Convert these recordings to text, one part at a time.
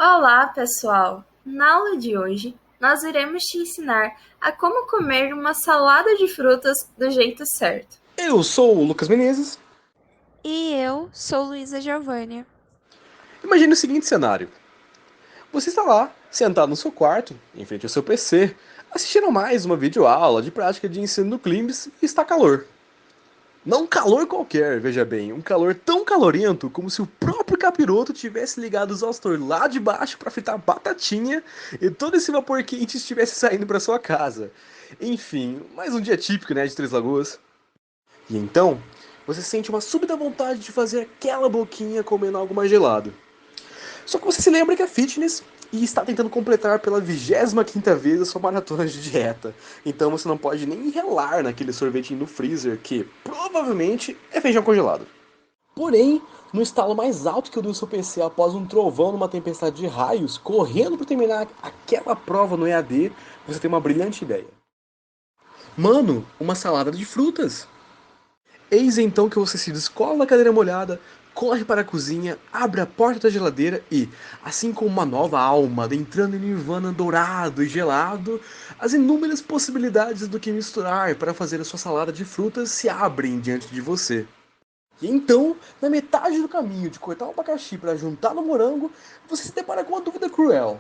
Olá, pessoal! Na aula de hoje, nós iremos te ensinar a como comer uma salada de frutas do jeito certo. Eu sou o Lucas Menezes. E eu sou Luísa Giovanni. Imagine o seguinte cenário. Você está lá, sentado no seu quarto, em frente ao seu PC, assistindo a mais uma videoaula de prática de ensino no Climbs e está calor. Não um calor qualquer, veja bem, um calor tão calorento como se o próprio capiroto tivesse ligado os exaustor lá de baixo para fritar batatinha e todo esse vapor quente estivesse saindo para sua casa. Enfim, mais um dia típico, né, de Três Lagoas. E então, você sente uma súbita vontade de fazer aquela boquinha comendo algo mais gelado. Só que você se lembra que é fitness e está tentando completar pela 25ª vez a sua maratona de dieta. Então você não pode nem relar naquele sorvetinho no freezer que provavelmente é feijão congelado. Porém, no estalo mais alto que eu dei no seu PC após um trovão numa tempestade de raios, correndo para terminar aquela prova no EAD, você tem uma brilhante ideia. Mano, uma salada de frutas! Eis então que você se descola da cadeira molhada, corre para a cozinha, abre a porta da geladeira e, assim como uma nova alma entrando em nirvana dourado e gelado, as inúmeras possibilidades do que misturar para fazer a sua salada de frutas se abrem diante de você. E então, na metade do caminho de cortar o abacaxi para juntar no morango, você se depara com uma dúvida cruel.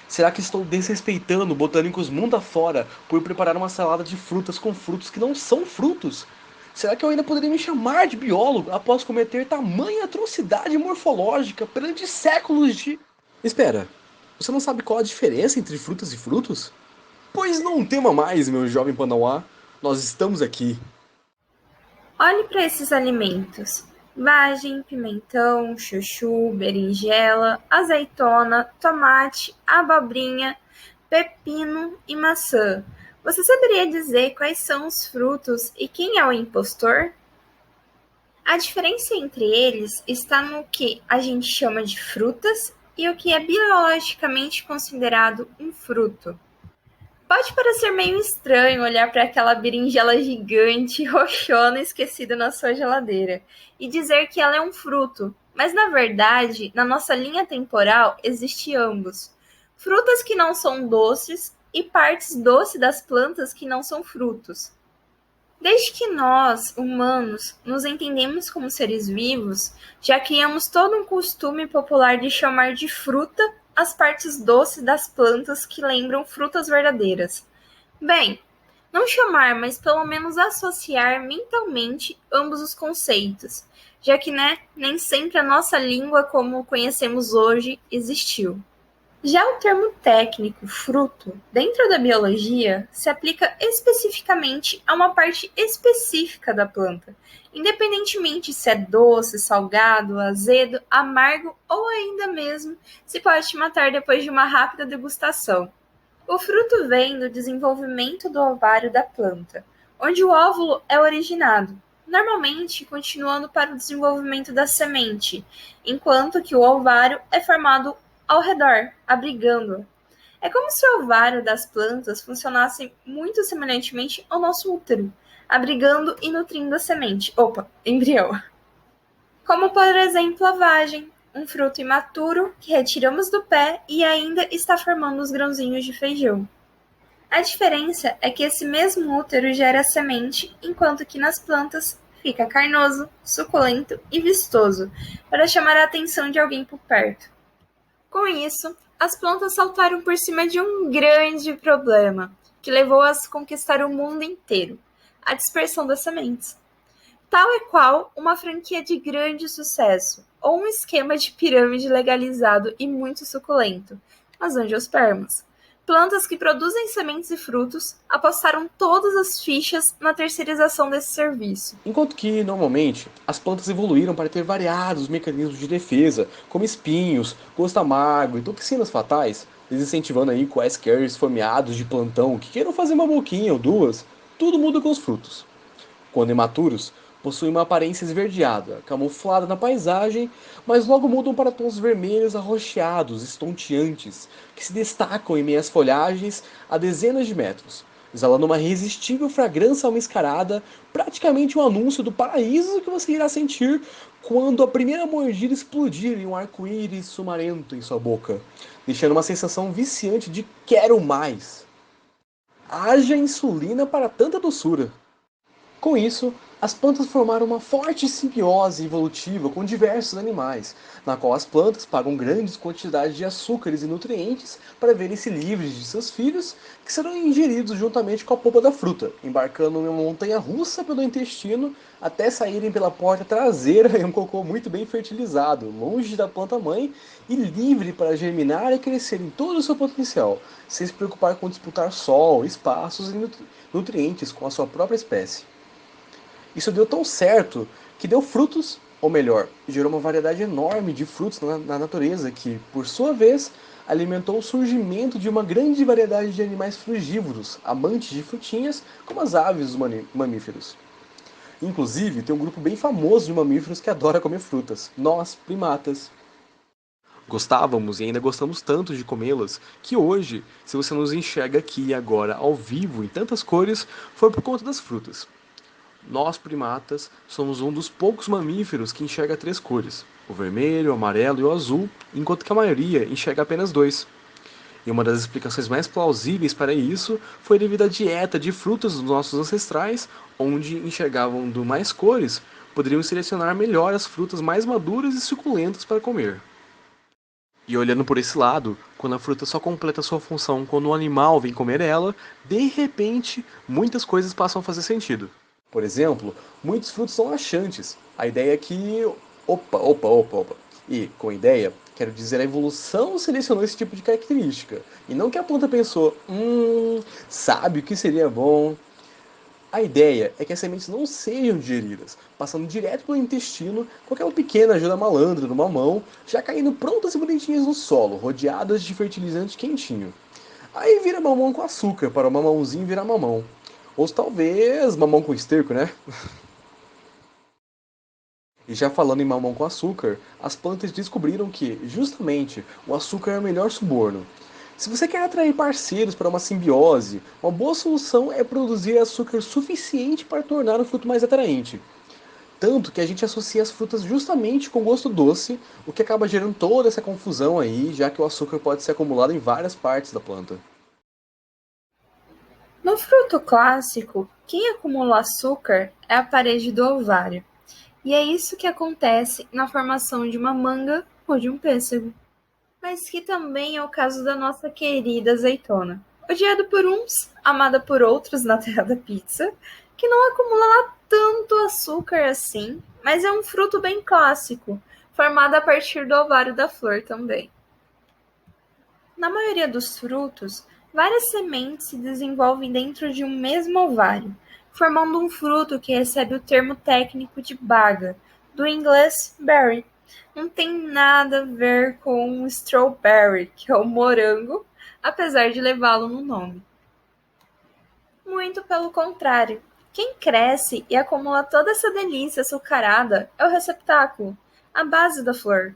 Será que estou desrespeitando botânicos mundo afora por preparar uma salada de frutas com frutos que não são frutos? Será que eu ainda poderia me chamar de biólogo após cometer tamanha atrocidade morfológica perante séculos de... Espera, você não sabe qual a diferença entre frutas e frutos? Pois não tema mais, meu jovem Panauá. Nós estamos aqui. Olhe para esses alimentos: vagem, pimentão, chuchu, berinjela, azeitona, tomate, abobrinha, pepino e maçã. Você saberia dizer quais são os frutos e quem é o impostor? A diferença entre eles está no que a gente chama de frutas e o que é biologicamente considerado um fruto. Pode parecer meio estranho olhar para aquela berinjela gigante, roxona, esquecida na sua geladeira, e dizer que ela é um fruto, mas na verdade, na nossa linha temporal, existe ambos. Frutas que não são doces e partes doces das plantas que não são frutos. Desde que nós, humanos, nos entendemos como seres vivos, já criamos todo um costume popular de chamar de fruta as partes doces das plantas que lembram frutas verdadeiras. Bem, não chamar, mas pelo menos associar mentalmente ambos os conceitos, já que, nem sempre a nossa língua como conhecemos hoje existiu. Já o termo técnico fruto, dentro da biologia, se aplica especificamente a uma parte específica da planta, independentemente se é doce, salgado, azedo, amargo ou ainda mesmo se pode te matar depois de uma rápida degustação. O fruto vem do desenvolvimento do ovário da planta, onde o óvulo é originado, normalmente continuando para o desenvolvimento da semente, enquanto que o ovário é formado ao redor, abrigando-a. É como se o ovário das plantas funcionasse muito semelhantemente ao nosso útero, abrigando e nutrindo a semente, embrião. Como por exemplo a vagem, um fruto imaturo que retiramos do pé e ainda está formando os grãozinhos de feijão. A diferença é que esse mesmo útero gera semente, enquanto que nas plantas fica carnoso, suculento e vistoso, para chamar a atenção de alguém por perto. Com isso, as plantas saltaram por cima de um grande problema, que levou-as a conquistar o mundo inteiro: a dispersão das sementes. Tal e qual uma franquia de grande sucesso, ou um esquema de pirâmide legalizado e muito suculento, as angiospermas. Plantas que produzem sementes e frutos apostaram todas as fichas na terceirização desse serviço. Enquanto que, normalmente, as plantas evoluíram para ter variados mecanismos de defesa, como espinhos, gosto amargo e toxinas fatais, desincentivando aí quaisquer esfomeados de plantão que queiram fazer uma boquinha ou duas, tudo muda com os frutos. Quando imaturos, possuem uma aparência esverdeada, camuflada na paisagem, mas logo mudam para tons vermelhos arroxeados, estonteantes, que se destacam em meias folhagens a dezenas de metros, exalando uma irresistível fragrância almiscarada, praticamente um anúncio do paraíso que você irá sentir quando a primeira mordida explodir em um arco-íris sumarento em sua boca, deixando uma sensação viciante de quero mais. Haja insulina para tanta doçura. Com isso, as plantas formaram uma forte simbiose evolutiva com diversos animais, na qual as plantas pagam grandes quantidades de açúcares e nutrientes para verem-se livres de seus filhos, que serão ingeridos juntamente com a polpa da fruta, embarcando em uma montanha russa pelo intestino até saírem pela porta traseira em um cocô muito bem fertilizado, longe da planta mãe e livre para germinar e crescer em todo o seu potencial, sem se preocupar com disputar sol, espaços e nutrientes com a sua própria espécie. Isso deu tão certo que deu frutos, ou melhor, gerou uma variedade enorme de frutos na natureza que, por sua vez, alimentou o surgimento de uma grande variedade de animais frugívoros, amantes de frutinhas, como as aves e os mamíferos. Inclusive, tem um grupo bem famoso de mamíferos que adora comer frutas, nós, primatas. Gostávamos e ainda gostamos tanto de comê-las que hoje, se você nos enxerga aqui e agora ao vivo em tantas cores, foi por conta das frutas. Nós, primatas, somos um dos poucos mamíferos que enxerga 3 cores, o vermelho, o amarelo e o azul, enquanto que a maioria enxerga apenas 2. E uma das explicações mais plausíveis para isso foi devido à dieta de frutas dos nossos ancestrais, onde enxergavam mais cores, poderiam selecionar melhor as frutas mais maduras e suculentas para comer. E olhando por esse lado, quando a fruta só completa sua função quando um animal vem comer ela, de repente, muitas coisas passam a fazer sentido. Por exemplo, muitos frutos são laxantes. A ideia é que... Opa. E, com ideia, quero dizer a evolução selecionou esse tipo de característica. E não que a planta pensou, sabe o que seria bom. A ideia é que as sementes não sejam digeridas, passando direto pelo intestino com aquela pequena ajuda malandra do mamão, já caindo prontas e bonitinhas no solo, rodeadas de fertilizante quentinho. Aí vira mamão com açúcar, para o mamãozinho virar mamão. Ou talvez mamão com esterco, né? E já falando em mamão com açúcar, as plantas descobriram que, justamente, o açúcar é o melhor suborno. Se você quer atrair parceiros para uma simbiose, uma boa solução é produzir açúcar suficiente para tornar o fruto mais atraente. Tanto que a gente associa as frutas justamente com gosto doce, o que acaba gerando toda essa confusão aí, já que o açúcar pode ser acumulado em várias partes da planta. No fruto clássico, quem acumula açúcar é a parede do ovário. E é isso que acontece na formação de uma manga ou de um pêssego. Mas que também é o caso da nossa querida azeitona. Odiada por uns, amada por outros na terra da pizza, que não acumula lá tanto açúcar assim, mas é um fruto bem clássico, formado a partir do ovário da flor também. Na maioria dos frutos, várias sementes se desenvolvem dentro de um mesmo ovário, formando um fruto que recebe o termo técnico de baga, do inglês berry. Não tem nada a ver com o strawberry, que é o morango, apesar de levá-lo no nome. Muito pelo contrário. Quem cresce e acumula toda essa delícia açucarada é o receptáculo, a base da flor.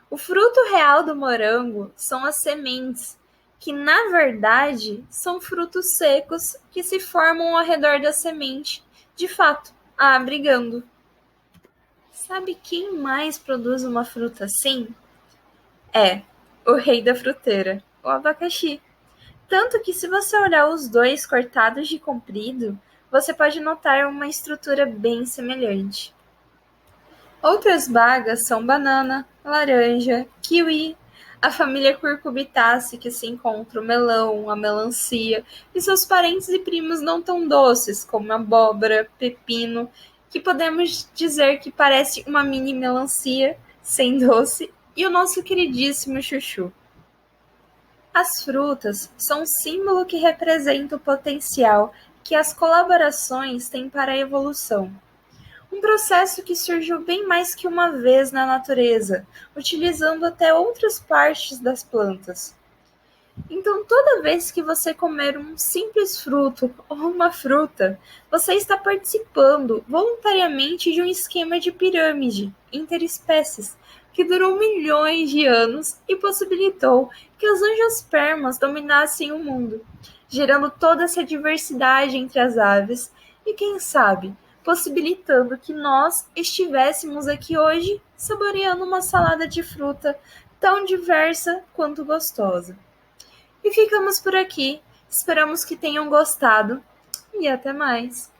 O fruto real do morango são as sementes, que na verdade são frutos secos que se formam ao redor da semente, de fato, a abrigando. Sabe quem mais produz uma fruta assim? É o rei da fruteira, o abacaxi. Tanto que se você olhar os dois cortados de comprido, você pode notar uma estrutura bem semelhante. Outras bagas são banana, laranja, kiwi, a família Cucurbitaceae, que se encontra o melão, a melancia e seus parentes e primos não tão doces, como abóbora, pepino, que podemos dizer que parece uma mini melancia sem doce, e o nosso queridíssimo chuchu. As frutas são um símbolo que representa o potencial que as colaborações têm para a evolução. Um processo que surgiu bem mais que uma vez na natureza, utilizando até outras partes das plantas. Então, toda vez que você comer um simples fruto ou uma fruta, você está participando voluntariamente de um esquema de pirâmide interespécies que durou milhões de anos e possibilitou que os angiospermas dominassem o mundo. gerando toda essa diversidade entre as aves e, quem sabe, possibilitando que nós estivéssemos aqui hoje saboreando uma salada de fruta tão diversa quanto gostosa. E ficamos por aqui. Esperamos que tenham gostado e até mais!